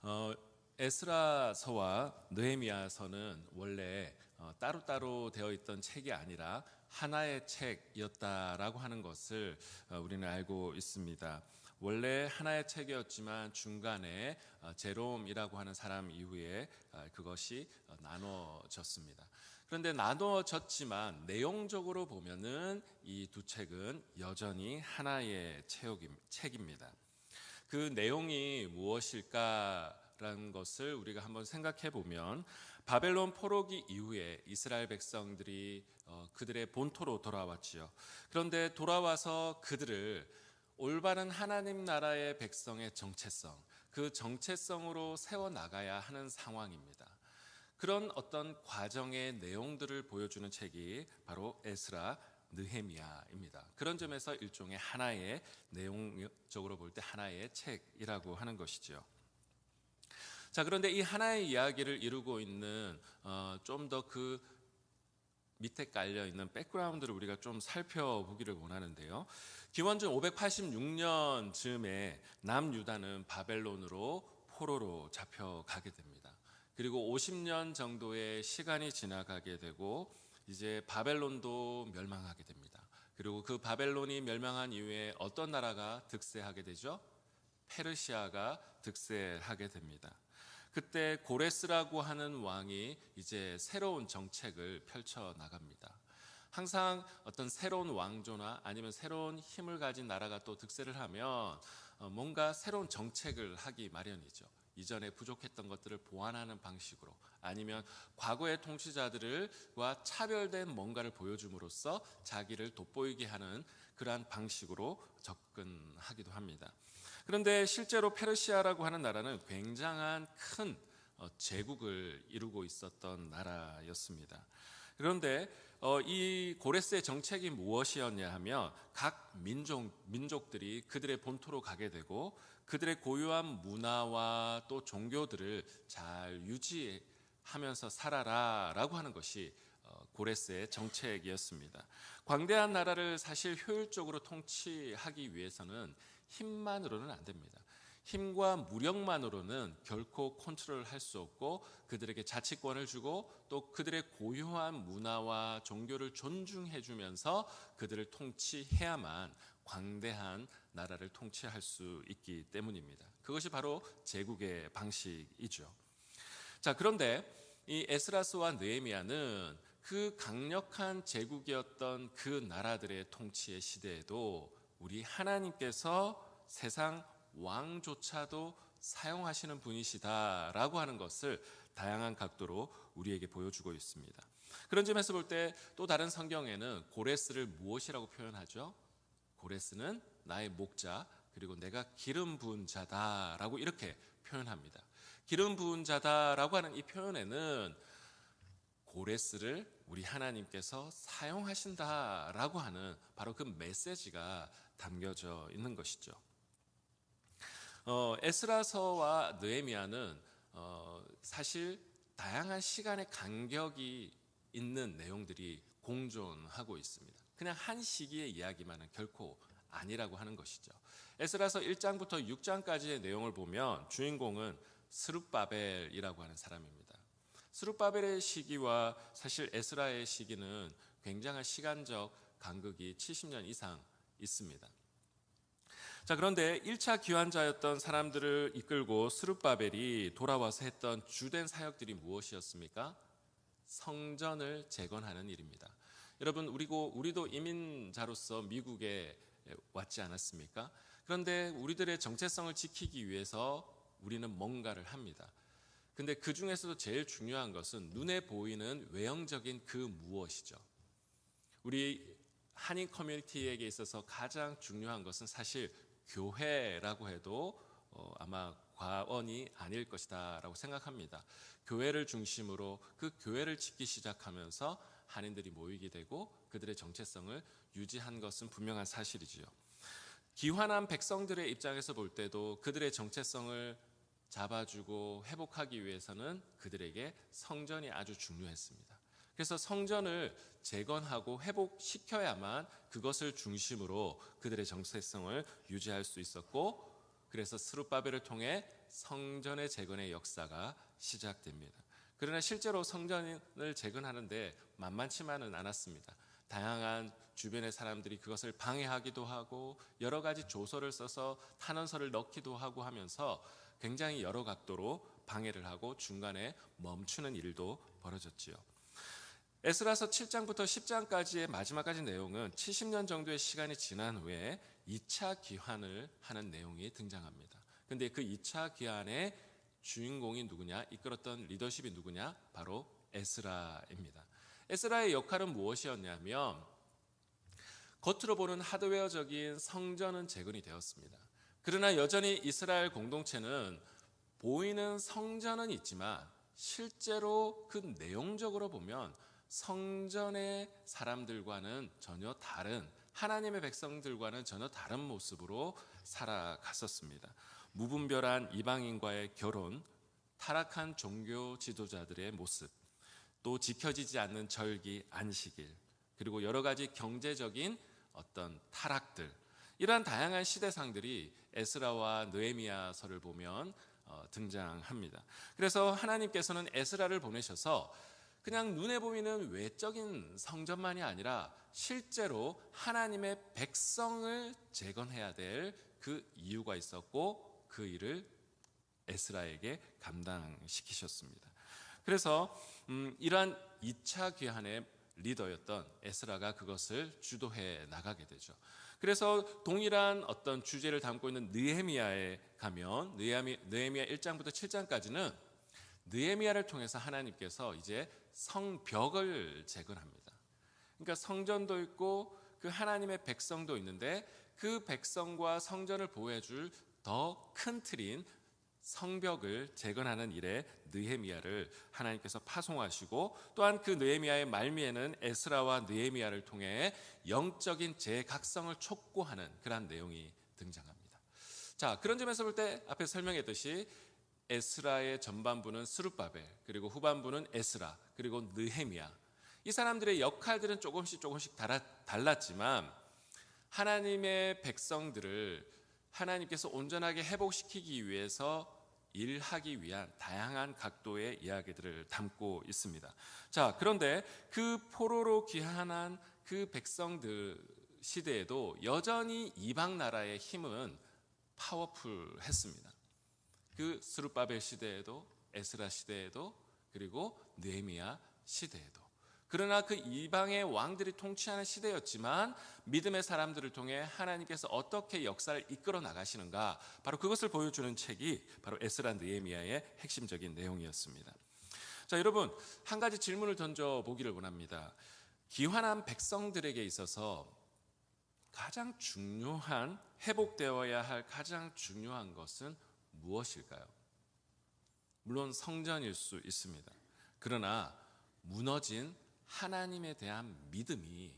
어, 에스라서와 느헤미야서는 원래 따로따로 되어 있던 책이 아니라 하나의 책이었다라고 하는 것을 우리는 알고 있습니다. 원래 하나의 책이었지만 중간에 제롬이라고 하는 사람 이후에 그것이 나눠졌습니다. 그런데 나눠졌지만 내용적으로 보면은 이 두 책은 여전히 하나의 책입니다. 그 내용이 무엇일까라는 것을 우리가 한번 생각해 보면 바벨론 포로기 이후에 이스라엘 백성들이 그들의 본토로 돌아왔지요. 그런데 돌아와서 그들을 올바른 하나님 나라의 백성의 정체성, 그 정체성으로 세워 나가야 하는 상황입니다. 그런 어떤 과정의 내용들을 보여주는 책이 바로 에스라, 느헤미야입니다. 그런 점에서 일종의 하나의 내용적으로 볼 때 하나의 책이라고 하는 것이죠. 자, 그런데 이 하나의 이야기를 이루고 있는 좀 더 그 밑에 깔려 있는 백그라운드를 우리가 좀 살펴보기를 원하는데요. 기원전 586년 즈음에 남유다는 바벨론으로 포로로 잡혀가게 됩니다. 그리고 50년 정도의 시간이 지나가게 되고 이제 바벨론도 멸망하게 됩니다. 그리고 그 바벨론이 멸망한 이후에 어떤 나라가 득세하게 되죠? 페르시아가 득세하게 됩니다. 그때 고레스라고 하는 왕이 이제 새로운 정책을 펼쳐 나갑니다. 항상 어떤 새로운 왕조나 아니면 새로운 힘을 가진 나라가 또 득세를 하면 뭔가 새로운 정책을 하기 마련이죠. 이전에 부족했던 것들을 보완하는 방식으로 아니면 과거의 통치자들과 차별된 뭔가를 보여줌으로써 자기를 돋보이게 하는 그러한 방식으로 접근하기도 합니다. 그런데 실제로 페르시아라고 하는 나라는 굉장한 큰 제국을 이루고 있었던 나라였습니다. 그런데 이 고레스의 정책이 무엇이었냐 하면 각 민족들이 그들의 본토로 가게 되고 그들의 고유한 문화와 또 종교들을 잘 유지하면서 살아라라고 하는 것이 고레스의 정책이었습니다. 광대한 나라를 사실 효율적으로 통치하기 위해서는 힘만으로는 안 됩니다. 힘과 무력만으로는 결코 컨트롤할 수 없고 그들에게 자치권을 주고 또 그들의 고유한 문화와 종교를 존중해 주면서 그들을 통치해야만 광대한 나라를 통치할 수 있기 때문입니다. 그것이 바로 제국의 방식이죠. 자, 그런데 이 에스라스와 느헤미야는 그 강력한 제국이었던 그 나라들의 통치의 시대에도 우리 하나님께서 세상 왕조차도 사용하시는 분이시다라고 하는 것을 다양한 각도로 우리에게 보여주고 있습니다. 그런 점에서 볼 때 또 다른 성경에는 고레스를 무엇이라고 표현하죠? 고레스는 나의 목자 그리고 내가 기름 부은 자다라고 이렇게 표현합니다. 기름 부은 자다라고 하는 이 표현에는 고레스를 우리 하나님께서 사용하신다라고 하는 바로 그 메시지가 담겨져 있는 것이죠. 에스라서와 느헤미야는 사실 다양한 시간의 간격이 있는 내용들이 공존하고 있습니다. 그냥 한 시기의 이야기만은 결코 아니라고 하는 것이죠. 에스라서 1장부터 6장까지의 내용을 보면 주인공은 스룹바벨이라고 하는 사람입니다. 스룹바벨의 시기와 사실 에스라의 시기는 굉장한 시간적 간극이 70년 이상 있습니다. 자, 그런데 1차 기환자였던 사람들을 이끌고 스룹바벨이 돌아와서 했던 주된 사역들이 무엇이었습니까? 성전을 재건하는 일입니다. 여러분, 우리도 이민자로서 미국에 왔지 않았습니까? 그런데 우리들의 정체성을 지키기 위해서 우리는 뭔가를 합니다. 근데 그 중에서도 제일 중요한 것은 눈에 보이는 외형적인 그 무엇이죠. 우리 한인 커뮤니티에게 있어서 가장 중요한 것은 사실 교회라고 해도 아마 과언이 아닐 것이다 라고 생각합니다. 교회를 중심으로 그 교회를 짓기 시작하면서 한인들이 모이게 되고 그들의 정체성을 유지한 것은 분명한 사실이지요. 기환한 백성들의 입장에서 볼 때도 그들의 정체성을 잡아주고 회복하기 위해서는 그들에게 성전이 아주 중요했습니다. 그래서 성전을 재건하고 회복시켜야만 그것을 중심으로 그들의 정체성을 유지할 수 있었고, 그래서 스룹바벨을 통해 성전의 재건의 역사가 시작됩니다. 그러나 실제로 성전을 재건하는데 만만치만은 않았습니다. 다양한 주변의 사람들이 그것을 방해하기도 하고 여러 가지 조서를 써서 탄원서를 넣기도 하고 하면서 굉장히 여러 각도로 방해를 하고 중간에 멈추는 일도 벌어졌지요. 에스라서 7장부터 10장까지의 마지막까지 내용은 70년 정도의 시간이 지난 후에 2차 귀환을 하는 내용이 등장합니다. 그런데 그 2차 귀환의 주인공이 누구냐? 이끌었던 리더십이 누구냐? 바로 에스라입니다. 에스라의 역할은 무엇이었냐면 겉으로 보는 하드웨어적인 성전은 재건이 되었습니다. 그러나 여전히 이스라엘 공동체는 보이는 성전은 있지만 실제로 그 내용적으로 보면 성전의 사람들과는 전혀 다른, 하나님의 백성들과는 전혀 다른 모습으로 살아갔었습니다. 무분별한 이방인과의 결혼, 타락한 종교 지도자들의 모습, 또 지켜지지 않는 절기, 안식일, 그리고 여러 가지 경제적인 어떤 타락들, 이러한 다양한 시대상들이 에스라와 느헤미야서를 보면 등장합니다. 그래서 하나님께서는 에스라를 보내셔서 그냥 눈에 보이는 외적인 성전만이 아니라 실제로 하나님의 백성을 재건해야 될 그 이유가 있었고 그 일을 에스라에게 감당시키셨습니다. 그래서 이러한 2차 귀환의 리더였던 에스라가 그것을 주도해 나가게 되죠. 그래서 동일한 어떤 주제를 담고 있는 느헤미야에 가면 느헤미야 1장부터 7장까지는 느헤미야를 통해서 하나님께서 이제 성벽을 재건합니다. 그러니까 성전도 있고 그 하나님의 백성도 있는데 그 백성과 성전을 보호해줄 더 큰 틀인 성벽을 재건하는 일에 느헤미야를 하나님께서 파송하시고 또한 그 느헤미야의 말미에는 에스라와 느헤미야를 통해 영적인 재각성을 촉구하는 그러한 내용이 등장합니다. 자, 그런 점에서 볼 때 앞에 설명했듯이 에스라의 전반부는 스룹바벨, 그리고 후반부는 에스라, 그리고 느헤미야. 이 사람들의 역할들은 조금씩 달랐지만 하나님의 백성들을 하나님께서 온전하게 회복시키기 위해서 일하기 위한 다양한 각도의 이야기들을 담고 있습니다. 자, 그런데 그 포로로 귀환한 그 백성들 시대에도 여전히 이방 나라의 힘은 파워풀했습니다. 그 스룹바벨 시대에도, 에스라 시대에도, 그리고 느헤미야 시대에도. 그러나 그 이방의 왕들이 통치하는 시대였지만 믿음의 사람들을 통해 하나님께서 어떻게 역사를 이끌어 나가시는가, 바로 그것을 보여주는 책이 바로 에스라 느헤미야의 핵심적인 내용이었습니다. 자, 여러분, 한 가지 질문을 던져보기를 원합니다. 귀환한 백성들에게 있어서 가장 중요한, 회복되어야 할 가장 중요한 것은 무엇일까요? 물론 성전일 수 있습니다. 그러나 무너진 하나님에 대한 믿음이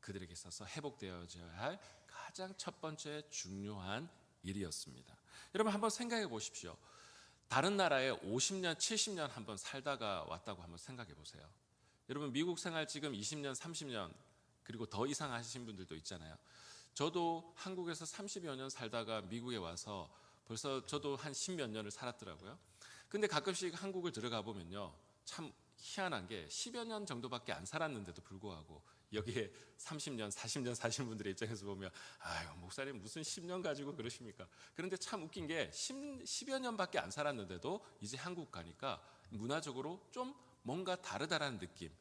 그들에게 있어서 회복되어져야 할 가장 첫 번째 중요한 일이었습니다. 여러분 한번 생각해 보십시오. 다른 나라에 50년, 70년 한번 살다가 왔다고 한번 생각해 보세요. 여러분 미국 생활 지금 20년, 30년 그리고 더 이상 하신 분들도 있잖아요. 저도 한국에서 30여 년 살다가 미국에 와서 벌써 저도 한 10몇 년을 살았더라고요. 근데 가끔씩 한국을 들어가 보면요, 참 희한한 게 10여 년 정도밖에 안 살았는데도 불구하고 여기에 30년, 40년 사신 분들의 입장에서 보면 아유, 목사님 무슨 10년 가지고 그러십니까? 그런데 참 웃긴 게 10여 년밖에 안 살았는데도 이제 한국 가니까 문화적으로 좀 뭔가 다르다라는 느낌.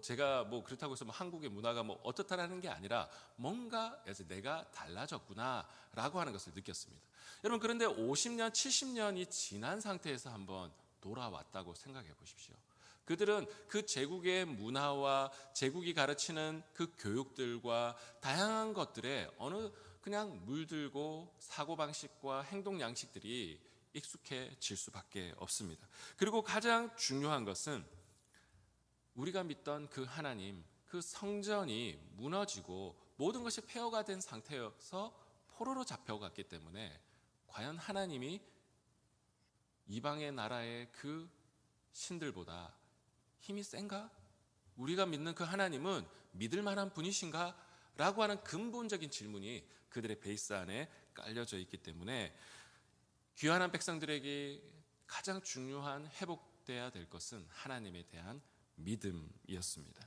제가 그렇다고 해서 한국의 문화가 어떻다라는 게 아니라 뭔가 이제 내가 달라졌구나라고 하는 것을 느꼈습니다. 여러분, 그런데 50년, 70년이 지난 상태에서 한번 돌아왔다고 생각해 보십시오. 그들은 그 제국의 문화와 제국이 가르치는 그 교육들과 다양한 것들에 그냥 물들고 사고방식과 행동 양식들이 익숙해질 수밖에 없습니다. 그리고 가장 중요한 것은 우리가 믿던 그 하나님, 그 성전이 무너지고 모든 것이 폐허가 된 상태여서 포로로 잡혀갔기 때문에 과연 하나님이 이방의 나라의 그 신들보다 힘이 센가? 우리가 믿는 그 하나님은 믿을 만한 분이신가? 라고 하는 근본적인 질문이 그들의 베이스 안에 깔려져 있기 때문에 귀환한 백성들에게 가장 중요한 회복돼야 될 것은 하나님에 대한 믿음이었습니다.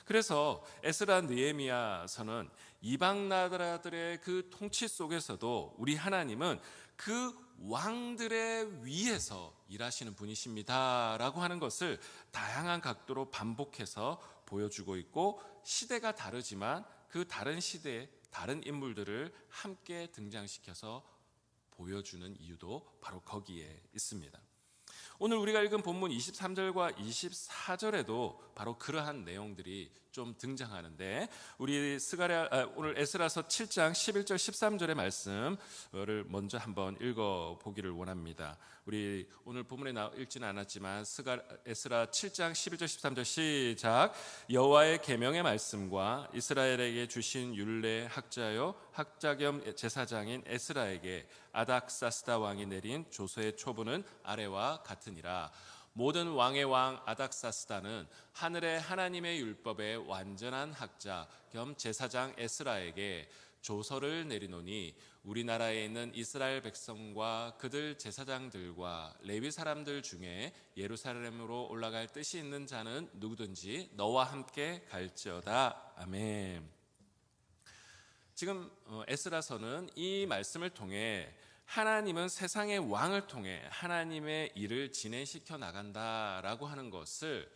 그래서 에스라 느헤미야서는 이방 나라들의 그 통치 속에서도 우리 하나님은 그 왕들의 위에서 일하시는 분이십니다라고 하는 것을 다양한 각도로 반복해서 보여주고 있고, 시대가 다르지만 그 다른 시대의 다른 인물들을 함께 등장시켜서 보여주는 이유도 바로 거기에 있습니다. 오늘 우리가 읽은 본문 23절과 24절에도 바로 그러한 내용들이 좀 등장하는데, 우리 오늘 에스라서 7장 11절 13절의 말씀을 먼저 한번 읽어보기를 원합니다. 우리 오늘 본문에 읽지는 않았지만 에스라 7장 11절 13절 시작. 여호와의 계명의 말씀과 이스라엘에게 주신 율례 학자요 학자 겸 제사장인 에스라에게 아닥사스다 왕이 내린 조서의 초부는 아래와 같으니라. 모든 왕의 왕 아닥사스다는 하늘의 하나님의 율법의 완전한 학자 겸 제사장 에스라에게 조서를 내리노니, 우리나라에 있는 이스라엘 백성과 그들 제사장들과 레위 사람들 중에 예루살렘으로 올라갈 뜻이 있는 자는 누구든지 너와 함께 갈지어다. 아멘. 지금 에스라서는 이 말씀을 통해 하나님은 세상의 왕을 통해 하나님의 일을 진행시켜 나간다라고 하는 것을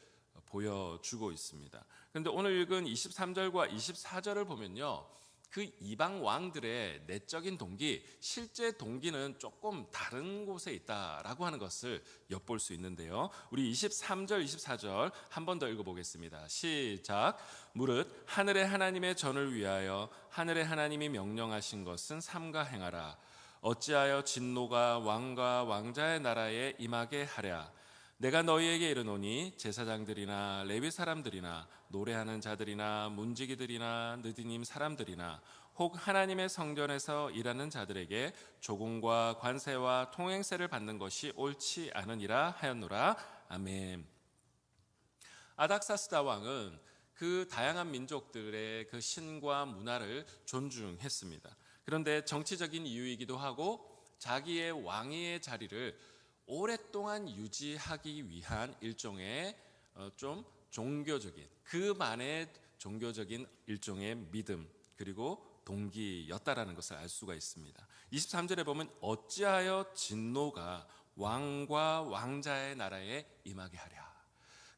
보여주고 있습니다. 그런데 오늘 읽은 23절과 24절을 보면요, 그 이방 왕들의 내적인 동기, 실제 동기는 조금 다른 곳에 있다라고 하는 것을 엿볼 수 있는데요. 우리 23절, 24절 한 번 더 읽어보겠습니다. 시작. 무릇 하늘의 하나님의 전을 위하여 하늘의 하나님이 명령하신 것은 삼가 행하라. 어찌하여 진노가 왕과 왕자의 나라에 임하게 하랴. 내가 너희에게 이르노니 제사장들이나 레위 사람들이나 노래하는 자들이나 문지기들이나 느디님 사람들이나 혹 하나님의 성전에서 일하는 자들에게 조공과 관세와 통행세를 받는 것이 옳지 않으니라 하였노라. 아멘. 아닥사스다 왕은 그 다양한 민족들의 그 신과 문화를 존중했습니다. 그런데 정치적인 이유이기도 하고 자기의 왕위의 자리를 오랫동안 유지하기 위한 일종의 좀 종교적인, 그만의 종교적인 일종의 믿음 그리고 동기였다라는 것을 알 수가 있습니다. 23절에 보면 어찌하여 진노가 왕과 왕자의 나라에 임하게 하랴.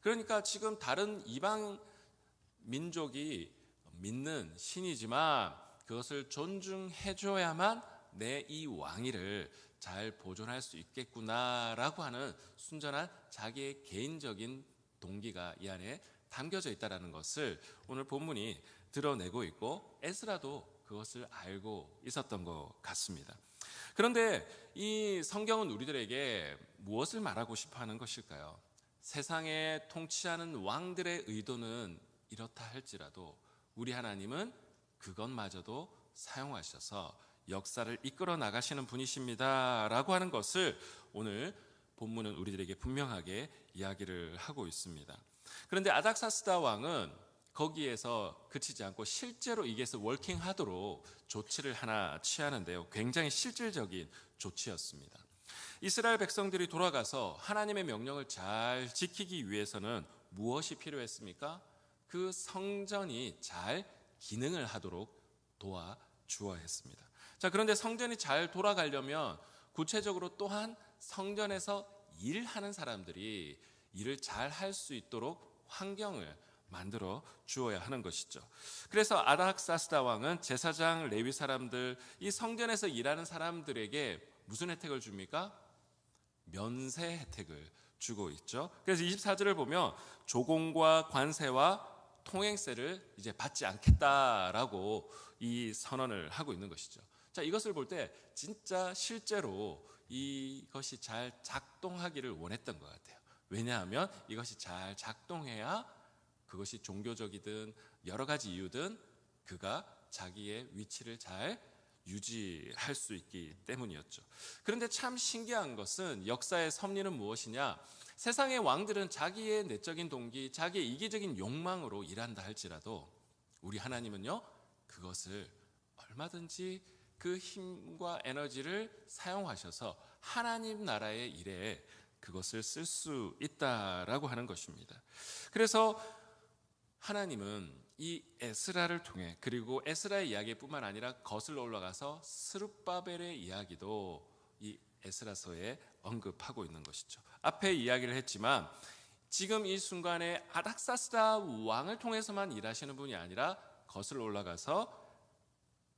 그러니까 지금 다른 이방 민족이 믿는 신이지만 그것을 존중해줘야만 내 이 왕위를 잘 보존할 수 있겠구나라고 하는 순전한 자기의 개인적인 동기가 이 안에 담겨져 있다는 것을 오늘 본문이 드러내고 있고, 에스라도 그것을 알고 있었던 것 같습니다. 그런데 이 성경은 우리들에게 무엇을 말하고 싶어 하는 것일까요? 세상에 통치하는 왕들의 의도는 이렇다 할지라도 우리 하나님은 그것마저도 사용하셔서 역사를 이끌어 나가시는 분이십니다 라고 하는 것을 오늘 본문은 우리들에게 분명하게 이야기를 하고 있습니다. 그런데 아닥사스다 왕은 거기에서 그치지 않고 실제로 이게서 워킹하도록 조치를 하나 취하는데요, 굉장히 실질적인 조치였습니다. 이스라엘 백성들이 돌아가서 하나님의 명령을 잘 지키기 위해서는 무엇이 필요했습니까? 그 성전이 잘 기능을 하도록 도와주어야 했습니다. 자, 그런데 성전이 잘 돌아가려면 구체적으로 또한 성전에서 일하는 사람들이 일을 잘 할 수 있도록 환경을 만들어 주어야 하는 것이죠. 그래서 아닥사스다 왕은 제사장, 레위 사람들, 이 성전에서 일하는 사람들에게 무슨 혜택을 줍니까? 면세 혜택을 주고 있죠. 그래서 24절을 보면 조공과 관세와 통행세를 이제 받지 않겠다라고 이 선언을 하고 있는 것이죠. 자, 이것을 볼 때 진짜 실제로 이것이 잘 작동하기를 원했던 것 같아요. 왜냐하면 이것이 잘 작동해야 그것이 종교적이든 여러 가지 이유든 그가 자기의 위치를 잘 유지할 수 있기 때문이었죠. 그런데 참 신기한 것은 역사의 섭리는 무엇이냐? 세상의 왕들은 자기의 내적인 동기, 자기의 이기적인 욕망으로 일한다 할지라도 우리 하나님은요, 그것을 얼마든지 그 힘과 에너지를 사용하셔서 하나님 나라의 일에 그것을 쓸 수 있다라고 하는 것입니다. 그래서 하나님은 이 에스라를 통해, 그리고 에스라의 이야기뿐만 아니라 거슬러 올라가서 스룹바벨의 이야기도 이 에스라서에 언급하고 있는 것이죠. 앞에 이야기를 했지만 지금 이 순간에 아닥사스다 왕을 통해서만 일하시는 분이 아니라 거슬러 올라가서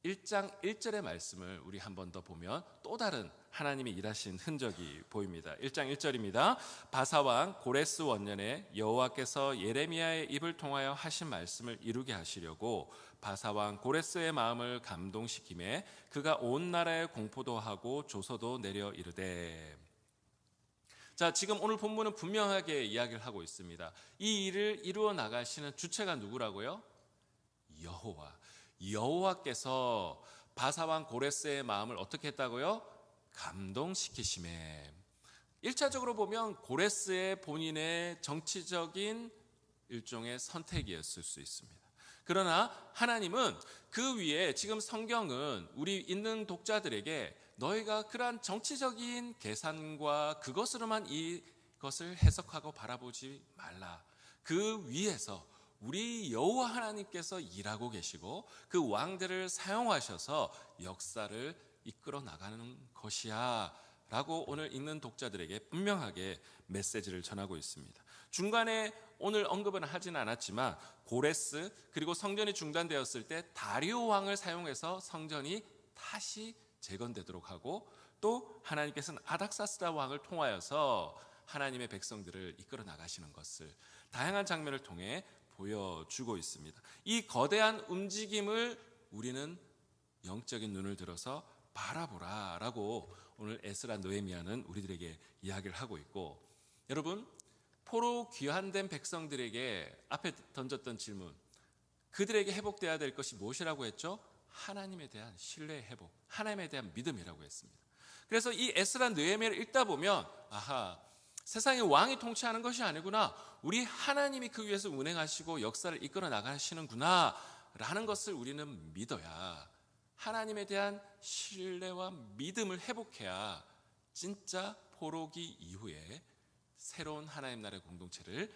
1장 1절의 말씀을 우리 한 번 더 보면 또 다른 하나님이 일하신 흔적이 보입니다. 1장 1절입니다. 바사왕 고레스 원년에 여호와께서 예레미야의 입을 통하여 하신 말씀을 이루게 하시려고 바사왕 고레스의 마음을 감동시키매 그가 온 나라에 공포도 하고 조서도 내려 이르되. 자, 지금 오늘 본문은 분명하게 이야기를 하고 있습니다. 이 일을 이루어 나가시는 주체가 누구라고요? 여호와께서 바사왕 고레스의 마음을 어떻게 했다고요? 감동시키심에. 1차적으로 보면 고레스의 본인의 정치적인 일종의 선택이었을 수 있습니다. 그러나 하나님은 그 위에, 지금 성경은 우리 있는 독자들에게 너희가 그러한 정치적인 계산과 그것으로만 이것을 해석하고 바라보지 말라. 그 위에서 우리 여호와 하나님께서 일하고 계시고 그 왕들을 사용하셔서 역사를 이끌어 나가는 것이야 라고 오늘 읽는 독자들에게 분명하게 메시지를 전하고 있습니다. 중간에 오늘 언급은 하진 않았지만 고레스, 그리고 성전이 중단되었을 때 다리오 왕을 사용해서 성전이 다시 재건되도록 하고, 또 하나님께서는 아닥사스다 왕을 통하여서 하나님의 백성들을 이끌어 나가시는 것을 다양한 장면을 통해 보여주고 있습니다. 이 거대한 움직임을 우리는 영적인 눈을 들어서 바라보라 라고 오늘 에스라 느헤미야는 우리들에게 이야기를 하고 있고, 여러분, 포로 귀환된 백성들에게 앞에 던졌던 질문, 그들에게 회복되어야 될 것이 무엇이라고 했죠? 하나님에 대한 신뢰 회복, 하나님에 대한 믿음이라고 했습니다. 그래서 이 에스라 느헤미야를 읽다 보면 아하, 세상의 왕이 통치하는 것이 아니구나, 우리 하나님이 그 위에서 운행하시고 역사를 이끌어 나가시는구나 라는 것을 우리는 믿어야, 하나님에 대한 신뢰와 믿음을 회복해야 진짜 포로기 이후에 새로운 하나님 나라의 공동체를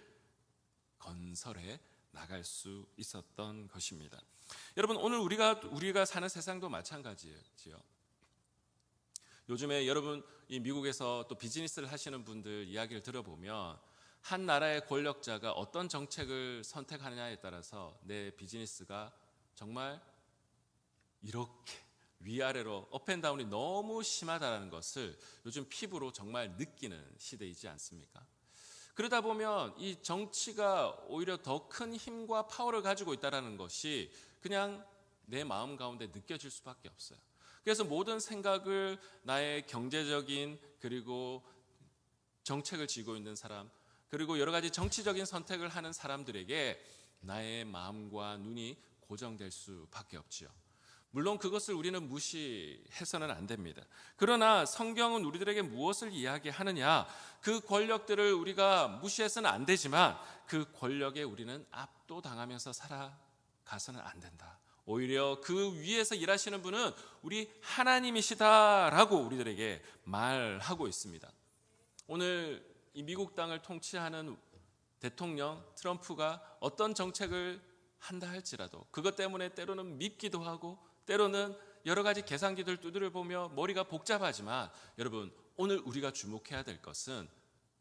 건설해 나갈 수 있었던 것입니다. 여러분, 오늘 우리가 사는 세상도 마찬가지지요. 요즘에 여러분 이 미국에서 또 비즈니스를 하시는 분들 이야기를 들어보면 한 나라의 권력자가 어떤 정책을 선택하느냐에 따라서 내 비즈니스가 정말 이렇게 위아래로 업앤다운이 너무 심하다는 것을 요즘 피부로 정말 느끼는 시대이지 않습니까? 그러다 보면 이 정치가 오히려 더 큰 힘과 파워를 가지고 있다는 것이 그냥 내 마음 가운데 느껴질 수밖에 없어요. 그래서 모든 생각을 나의 경제적인, 그리고 정책을 쥐고 있는 사람, 그리고 여러 가지 정치적인 선택을 하는 사람들에게 나의 마음과 눈이 고정될 수밖에 없지요. 물론 그것을 우리는 무시해서는 안 됩니다. 그러나 성경은 우리들에게 무엇을 이야기하느냐, 그 권력들을 우리가 무시해서는 안 되지만 그 권력에 우리는 압도당하면서 살아가서는 안 된다. 오히려 그 위에서 일하시는 분은 우리 하나님이시다라고 우리들에게 말하고 있습니다. 오늘 이 미국 땅을 통치하는 대통령 트럼프가 어떤 정책을 한다 할지라도 그것 때문에 때로는 밉기도 하고 때로는 여러 가지 계산기들 두드려보며 머리가 복잡하지만, 여러분, 오늘 우리가 주목해야 될 것은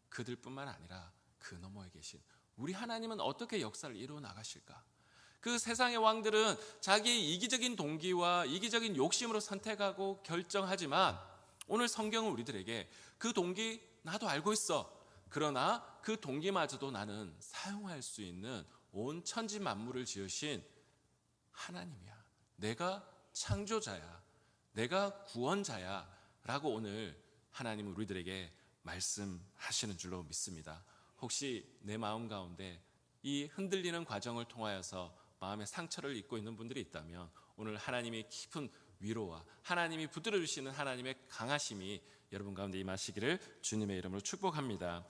그들뿐만 아니라 그 너머에 계신 우리 하나님은 어떻게 역사를 이루어 나가실까? 그 세상의 왕들은 자기의 이기적인 동기와 이기적인 욕심으로 선택하고 결정하지만 오늘 성경은 우리들에게 그 동기 나도 알고 있어. 그러나 그 동기마저도 나는 사용할 수 있는 온 천지 만물을 지으신 하나님이야. 내가 창조자야. 내가 구원자야. 라고 오늘 하나님은 우리들에게 말씀하시는 줄로 믿습니다. 혹시 내 마음 가운데 이 흔들리는 과정을 통하여서 마음의 상처를 입고 있는 분들이 있다면 오늘 하나님의 깊은 위로와 하나님이 붙들어 주시는 하나님의 강하심이 여러분 가운데 임하시기를 주님의 이름으로 축복합니다.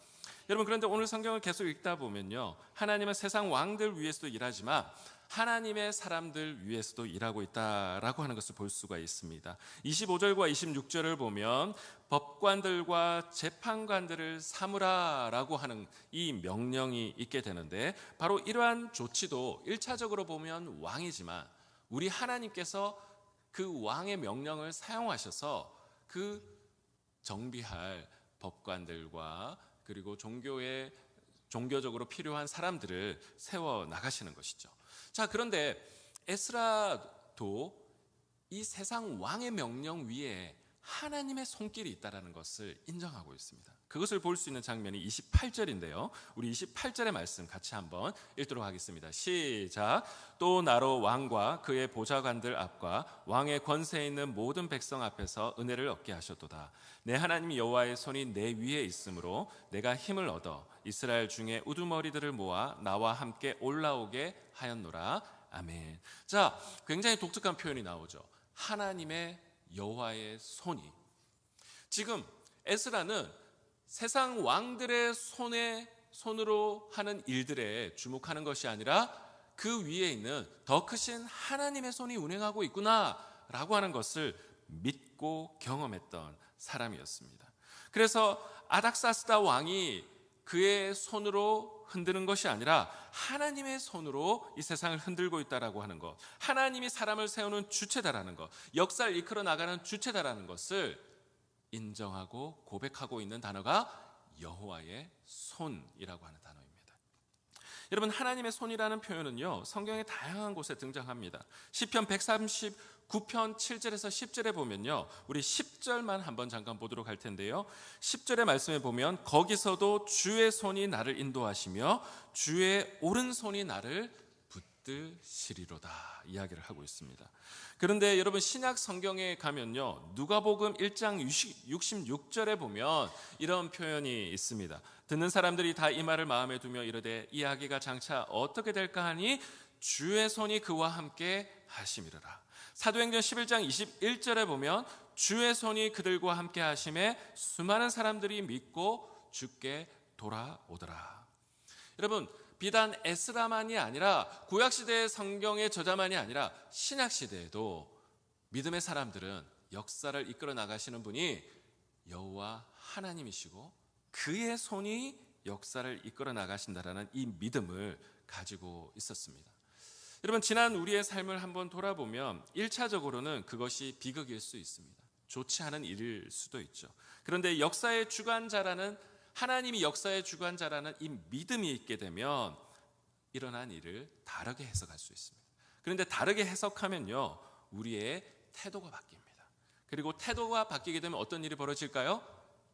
여러분, 그런데 오늘 성경을 계속 읽다 보면요, 하나님은 세상 왕들 위해서도 일하지만 하나님의 사람들 위해서도 일하고 있다라고 하는 것을 볼 수가 있습니다. 25절과 26절을 보면 법관들과 재판관들을 삼으라라고 하는 이 명령이 있게 되는데, 바로 이러한 조치도 1차적으로 보면 왕이지만 우리 하나님께서 그 왕의 명령을 사용하셔서 그 정비할 법관들과 그리고 종교적으로 필요한 사람들을 세워 나가시는 것이죠. 자, 그런데 에스라도 이 세상 왕의 명령 위에 하나님의 손길이 있다는 것을 인정하고 있습니다. 그것을 볼 수 있는 장면이 28절인데요. 우리 28절의 말씀 같이 한번 읽도록 하겠습니다. 시작. 또 나로 왕과 그의 보좌관들 앞과 왕의 권세에 있는 모든 백성 앞에서 은혜를 얻게 하셨도다. 내 하나님 여호와의 손이 내 위에 있으므로 내가 힘을 얻어 이스라엘 중에 우두머리들을 모아 나와 함께 올라오게 하였노라. 아멘. 자, 굉장히 독특한 표현이 나오죠. 하나님의 여호와의 손이. 지금 에스라는 세상 왕들의 손으로 하는 일들에 주목하는 것이 아니라 그 위에 있는 더 크신 하나님의 손이 운행하고 있구나라고 하는 것을 믿고 경험했던 사람이었습니다. 그래서 아닥사스다 왕이 그의 손으로 흔드는 것이 아니라 하나님의 손으로 이 세상을 흔들고 있다라고 하는 것, 하나님이 사람을 세우는 주체다라는 것, 역사를 이끌어 나가는 주체다라는 것을 인정하고 고백하고 있는 단어가 여호와의 손이라고 하는 단어입니다. 여러분, 하나님의 손이라는 표현은요, 성경의 다양한 곳에 등장합니다. 시편 139편 7절에서 10절에 보면요, 우리 10절만 한번 잠깐 보도록 할 텐데요, 10절의 말씀에 보면 거기서도 주의 손이 나를 인도하시며 주의 오른손이 나를 붙드시리로다 이야기를 하고 있습니다. 그런데 여러분, 신약 성경에 가면요, 누가복음 1장 66절에 보면 이런 표현이 있습니다. 듣는 사람들이 다 이 말을 마음에 두며 이르되 이야기가 장차 어떻게 될까 하니 주의 손이 그와 함께 하심이로라. 사도행전 11장 21절에 보면 주의 손이 그들과 함께 하심에 수많은 사람들이 믿고 주께 돌아오더라. 여러분, 비단 에스라만이 아니라 구약시대의 성경의 저자만이 아니라 신약시대에도 믿음의 사람들은 역사를 이끌어 나가시는 분이 여호와 하나님이시고 그의 손이 역사를 이끌어 나가신다라는 이 믿음을 가지고 있었습니다. 여러분, 지난 우리의 삶을 한번 돌아보면 1차적으로는 그것이 비극일 수 있습니다. 좋지 않은 일일 수도 있죠. 그런데 역사의 주관자라는, 하나님이 역사의 주관자라는 이 믿음이 있게 되면 일어난 일을 다르게 해석할 수 있습니다. 그런데 다르게 해석하면요, 우리의 태도가 바뀝니다. 그리고 태도가 바뀌게 되면 어떤 일이 벌어질까요?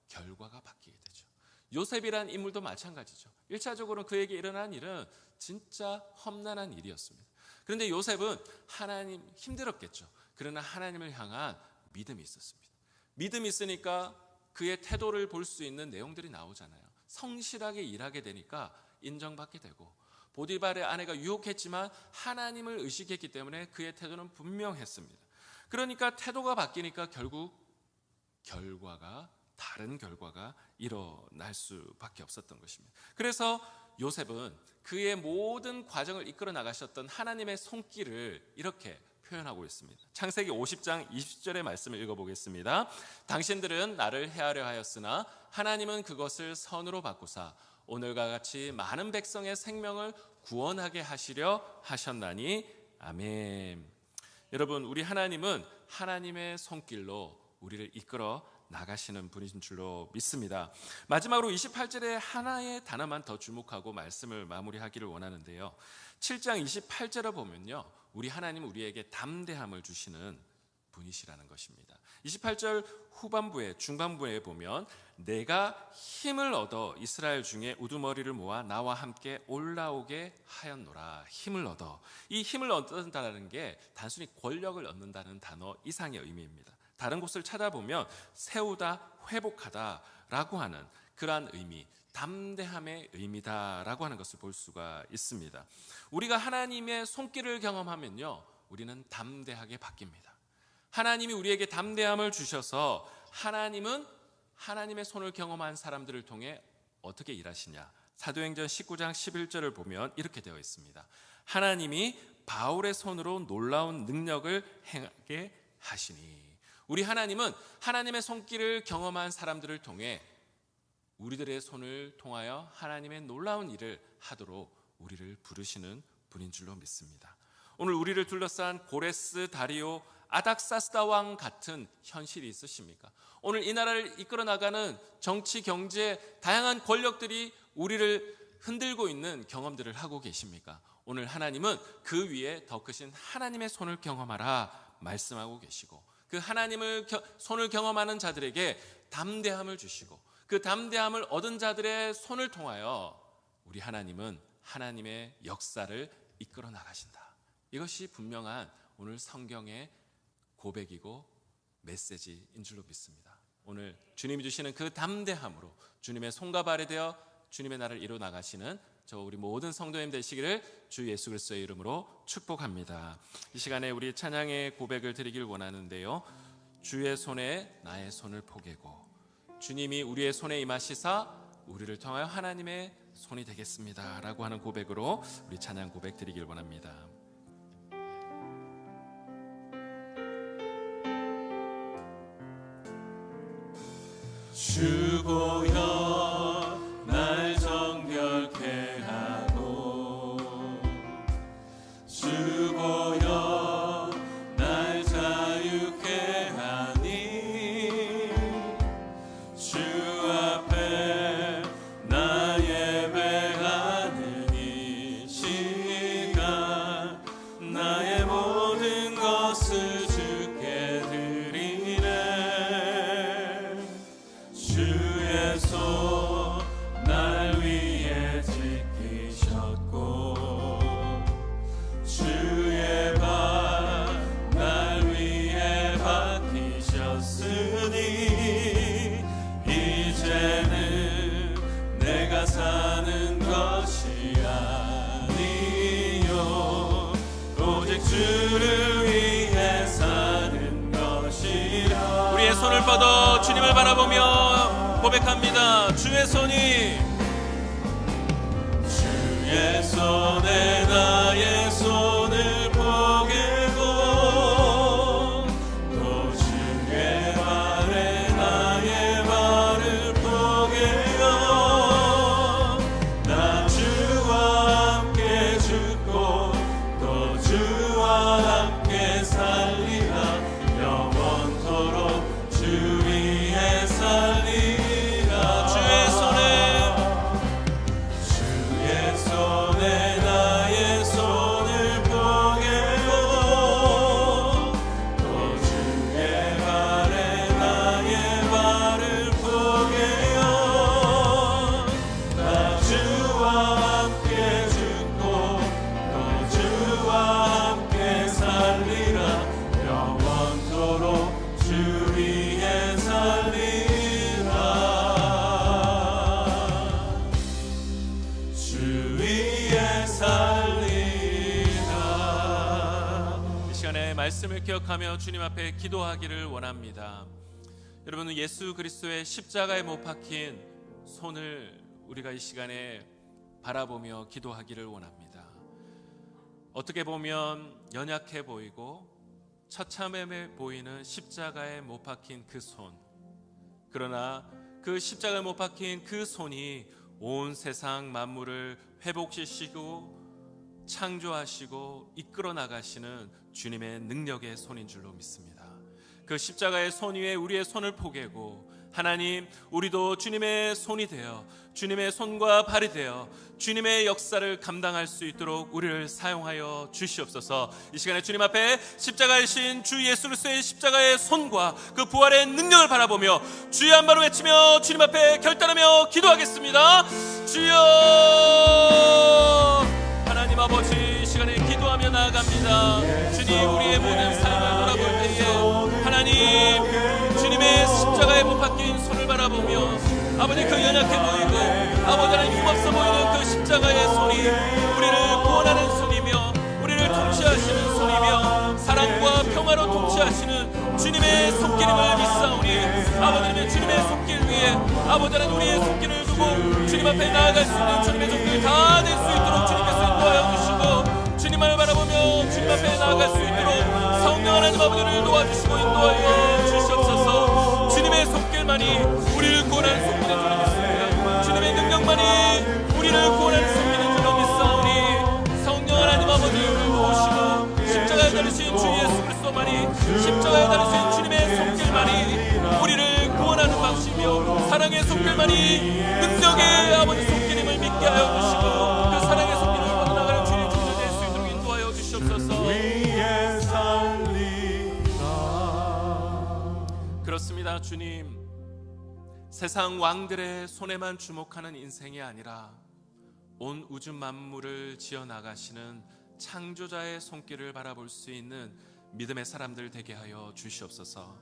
결과가 바뀌게 되죠. 요셉이란 인물도 마찬가지죠. 1차적으로 그에게 일어난 일은 진짜 험난한 일이었습니다. 그런데 요셉은 하나님, 힘들었겠죠. 그러나 하나님을 향한 믿음이 있었습니다. 믿음이 있으니까 그의 태도를 볼 수 있는 내용들이 나오잖아요. 성실하게 일하게 되니까 인정받게 되고, 보디발의 아내가 유혹했지만 하나님을 의식했기 때문에 그의 태도는 분명했습니다. 그러니까 태도가 바뀌니까 결국 다른 결과가 일어날 수밖에 없었던 것입니다. 그래서 요셉은 그의 모든 과정을 이끌어 나가셨던 하나님의 손길을 이렇게 표현하고 있습니다. 창세기 50장 20절의 말씀을 읽어보겠습니다. 당신들은 나를 해하려 하였으나 하나님은 그것을 선으로 바꾸사 오늘과 같이 많은 백성의 생명을 구원하게 하시려 하셨나니 아멘. 여러분, 우리 하나님은 하나님의 손길로 우리를 이끌어 나가시는 분이신 줄로 믿습니다. 마지막으로 28절에 하나의 단어만 더 주목하고 말씀을 마무리하기를 원하는데요, 7장 28절을 보면요, 우리 하나님은 우리에게 담대함을 주시는 분이시라는 것입니다. 28절 후반부에, 중반부에 보면 내가 힘을 얻어 이스라엘 중에 우두머리를 모아 나와 함께 올라오게 하였노라. 힘을 얻어. 이 힘을 얻는다는 게 단순히 권력을 얻는다는 단어 이상의 의미입니다. 다른 곳을 찾아보면 세우다, 회복하다라고 하는 그러한 의미, 담대함의 의미다라고 하는 것을 볼 수가 있습니다. 우리가 하나님의 손길을 경험하면요, 우리는 담대하게 바뀝니다. 하나님이 우리에게 담대함을 주셔서 하나님은 하나님의 손을 경험한 사람들을 통해 어떻게 일하시냐. 사도행전 19장 11절을 보면 이렇게 되어 있습니다. 하나님이 바울의 손으로 놀라운 능력을 행하게 하시니. 우리 하나님은 하나님의 손길을 경험한 사람들을 통해 우리들의 손을 통하여 하나님의 놀라운 일을 하도록 우리를 부르시는 분인 줄로 믿습니다. 오늘 우리를 둘러싼 고레스, 다리오, 아닥사스다 왕 같은 현실이 있으십니까? 오늘 이 나라를 이끌어 나가는 정치, 경제, 다양한 권력들이 우리를 흔들고 있는 경험들을 하고 계십니까? 오늘 하나님은 그 위에 더 크신 하나님의 손을 경험하라 말씀하고 계시고, 그 하나님의 손을 경험하는 자들에게 담대함을 주시고, 그 담대함을 얻은 자들의 손을 통하여 우리 하나님은 하나님의 역사를 이끌어 나가신다. 이것이 분명한 오늘 성경의 고백이고 메시지인 줄로 믿습니다. 오늘 주님이 주시는 그 담대함으로 주님의 손과 발이 되어 주님의 나라를 이루어 나가시는 저 우리 모든 성도님 되시기를 주 예수 그리스도의 이름으로 축복합니다. 이 시간에 우리 찬양의 고백을 드리길 원하는데요, 주의 손에 나의 손을 포개고 주님이 우리의 손에 임하시사 우리를 통하여 하나님의 손이 되겠습니다 라고 하는 고백으로 우리 찬양 고백 드리길 원합니다. 주 보여 날 정결케 하고, 주 보여 날 자유케 하니, 주 앞에 나 예배하는 이 시간 나의 모든 것을 주께 드리네. 주의 손 날 위에 지키셨고, 주의 발 날 위에 박히셨으니, 이제는 내가 사는 것이 아니요 오직 주를 위해 사는 것이라. 우리의 손을 뻗어 주님을 바라보며 고백합니다. 주의 손이, 주의 손에 나의 손을 포개고, 또 주의 발에 나의 발을 포개어 나 주와 함께 죽고 또 주와 함께 살리라. 영원토록 주 위에 살리라. 주의 손에 나의 손을 포개고, 또 주의 발에 나의 발을 포개어 나 주와 함께 죽고 또 주와 함께 살리라. 영원토록 주 위에 살리라. 주 위에 살리라. 이 시간에 말씀을 기억하며 주님 앞에 기도하기를 원합니다. 여러분, 예수 그리스도의 십자가에 못 박힌 손을 우리가 이 시간에 바라보며 기도하기를 원합니다. 어떻게 보면 연약해 보이고 처참해 보이는 십자가에 못 박힌 그 손, 그러나 그 십자가에 못 박힌 그 손이 온 세상 만물을 회복시키고 창조하시고 이끌어 나가시는 주님의 능력의 손인 줄로 믿습니다. 그 십자가의 손 위에 우리의 손을 포개고, 하나님, 우리도 주님의 손이 되어 주님의 손과 발이 되어 주님의 역사를 감당할 수 있도록 우리를 사용하여 주시옵소서. 이 시간에 주님 앞에 십자가의 신 주 예수 그리스도의 십자가의 손과 그 부활의 능력을 바라보며 주의 한 발로 외치며 주님 앞에 결단하며 기도하겠습니다. 주여, 하나님 아버지, 이 시간에 기도하며 나아갑니다. 주님, 우리의 모든 삶을 돌아볼 때에 하나님, 주님의 십자가에 못 박힌 손을 바라보며 아버지, 그 연약해 보이고 아버지 하나님 힘없어 보이는 그 십자가의 손이 우리를 구원하는 손이며 우리를 통치하시는 손이며 사랑과 평화로 통치하시는 주님의 손길임을 믿사오니, 아버지 하나님, 주님의 손길 위에 아버지 하나님 우리의 손길을 두고 주님 앞에 나아갈 수 있는 주님의 손길 다 될 수 있도록 주님께서 인도하여 주시고, 주님 주님만 바라보며 주님 앞에 나아갈 수 있도록 성령 하나님 아버지를 도와주시고 인도하여 주시옵소서. 주님의 손길만이 우리를 구원하는 손길인 줄 믿습니다. 주님의 능력만이 우리를 구원하는 손길인 줄 믿사오니 성령 하나님 아버지를 도우시고 십자가에 달리신 주 예수 그리스도만이, 십자가에 달리신 주님의 손길만이 우리를 구원하는 방식이며 사랑의 손길만이 능력의 아버지 손길임을 믿게 하여 주시고 그 사랑의 손길을 뻗어나가는 주님의 종들 될 수 있도록 인도하여 주시옵소서. 그렇습니다. 주님, 세상 왕들의 손에만 주목하는 인생이 아니라 온 우주 만물을 지어나가시는 창조자의 손길을 바라볼 수 있는 믿음의 사람들 되게 하여 주시옵소서.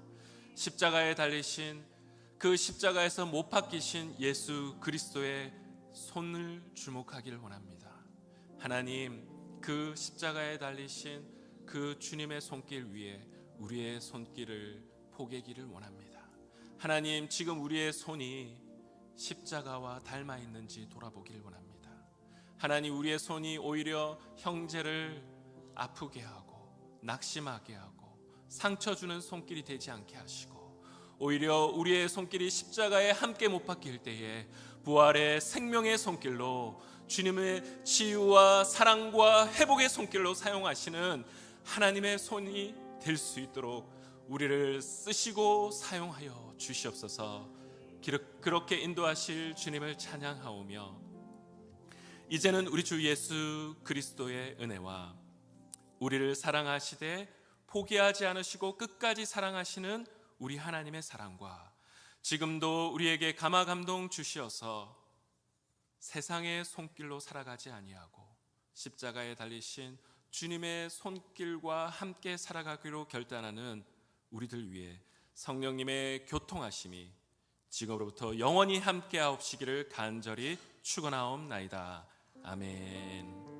십자가에 달리신 그 십자가에서 못 박히신 예수 그리스도의 손을 주목하기를 원합니다. 하나님, 그 십자가에 달리신 그 주님의 손길 위에 우리의 손길을 포개기를 원합니다. 하나님, 지금 우리의 손이 십자가와 닮아 있는지 돌아보기를 원합니다. 하나님, 우리의 손이 오히려 형제를 아프게 하고 낙심하게 하고 상처 주는 손길이 되지 않게 하시고, 오히려 우리의 손길이 십자가에 함께 못 박힐 때에 부활의 생명의 손길로 주님의 치유와 사랑과 회복의 손길로 사용하시는 하나님의 손이 될 수 있도록 우리를 쓰시고 사용하여 주시옵소서. 그렇게 인도하실 주님을 찬양하오며, 이제는 우리 주 예수 그리스도의 은혜와 우리를 사랑하시되 포기하지 않으시고 끝까지 사랑하시는 우리 하나님의 사랑과 지금도 우리에게 감화 감동 주시어서 세상의 손길로 살아가지 아니하고 십자가에 달리신 주님의 손길과 함께 살아가기로 결단하는 우리들 위해 성령님의 교통하심이 지금으로부터 영원히 함께 하옵시기를 간절히 축원하옵나이다. 아멘.